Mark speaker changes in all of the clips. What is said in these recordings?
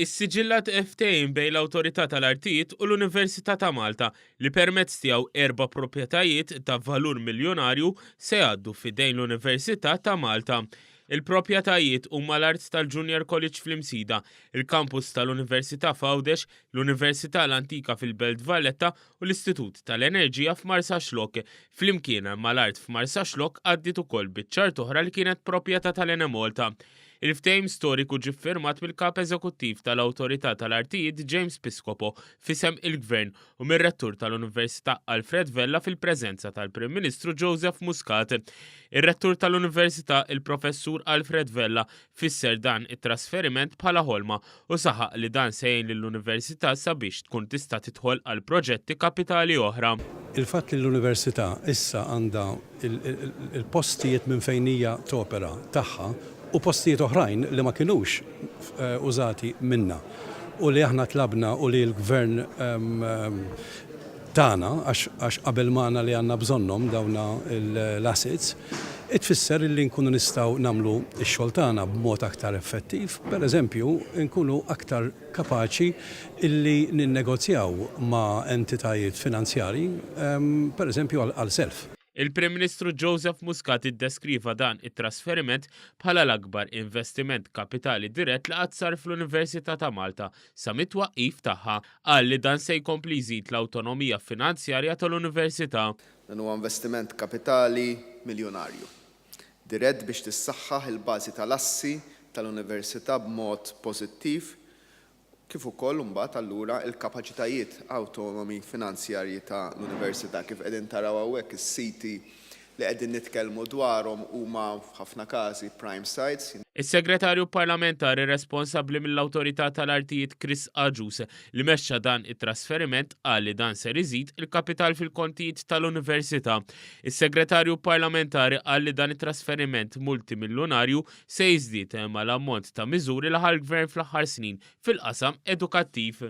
Speaker 1: Is-siġillat ftehim bejn l-Awtorità tal-Artijiet u l-Università ta' Malta li permezz tiegħu 4 proprjetajiet ta' valur miljonarju se jgħaddu f'idejn l-Università ta' Malta. Il-proprjetajiet huma l-Art tal-Junior College fl-Imsida, il-kampus tal-Università f'Għawdex, l-Università l-Antika fil-Belt Valletta u l-Istitut tal-Enerġija f'Marsaxlok. Flimkien mal-Art f'Marsaxlok għaddiet ukoll biċ-ċart oħra li kienet proprjetà tal-Enemalta. Il-ftehim storiku ġie ffirmat mill-Kap Eżekuttiv tal-Awtorità tal-Artijiet James Piscopo fisem il-Gvern u mir-Rettur tal-Università Alfred Vella fil-preżenza tal-Prim Ministru Joseph Muscat. Ir-Rettur tal-Università il-Professur Alfred Vella fisser dan it-trasferiment bħala ħolma u saħaq li dan se jgħin lill-Università sabiex tkun tista' tidħol għal proġetti kapitali oħra.
Speaker 2: Il-fatt li l-Università issa għandha il-postijiet minn fejn hija topera tagħha u postijiet oħrajn li ma kinux użati minna u li aħna tlabna u li l-Gvern tagħna għax qabel magħna li għandna bżonnhom dawna l-assets, tfisser li nkunu nistgħu nagħmlu x-xogħol tagħna b'mod aktar effettiv, pereżempju nkunu aktar kapaċi illi ninnegozjaw ma' entitajiet finanzjarji, pereżempju għal self.
Speaker 1: Il-Prim Ministru Joseph Muscat iddeskriva dan it-trasferiment bħala l-akbar investiment kapitali dirett li qatt sar fl-Università ta' Malta sa mit-twaqqif tagħha. Qal li dan se jkompli jżid l-awtonomija finanzjarja tal-Università.
Speaker 3: Dan huwa investiment kapitali miljonarju. Dirett biex tissaħħaħ il-bażi tal-assi tal-Università b'mod pożittiv kif ukoll imbagħad allura l-kapaċitajiet awtonomi finanzjarji ta' l-Università kif qegħdin taraw hawnhekk is-siti li qegħdin nitkellmu dwarhom huma f'ħafna każi prime sites.
Speaker 1: Is-Segretarju Parlamentari responsabbli mill-Awtorità tal-Artijiet Chris Aġus li mexxa dan it-trasferiment qal li dan ser iżid il-kapital fil-kontijiet tal-Università. Is-Segretarju Parlamentari qal li dan it-trasferiment multimiljonarju se jiżdied mal-ammont ta' miżuri li ħall-Gvern fl-aħħar snin fil-qasam edukattiv.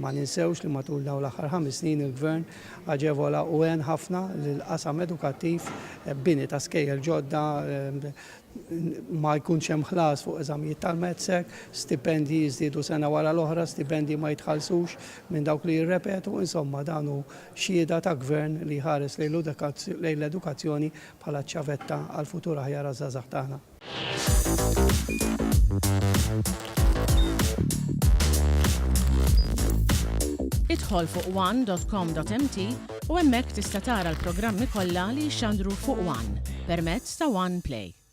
Speaker 4: Ma ninsewx li matul dawn l-aħħar 5 snin il-Gvern aġevola u għen ħafna lill-qasam edukattiv bini ta' skejjel ġodda ma jkunx hemm ħlas fuq eżamijiet tal-medsek, stipendji jiżdiedu sena wara l-oħra, stipendji ma jitħallsux minn dawk li jirrepetu, insomma dan hu xhieda ta' Gvern li ħares lejn l-edukazzjoni bħala ċavetta għal futur aħjar għaż-żgħażagħ tagħna.
Speaker 5: Idħol fuq one.com.mt u hemmhekk tista' tara l-programmi kollha li jxandru fuq One permezz ta' One Play.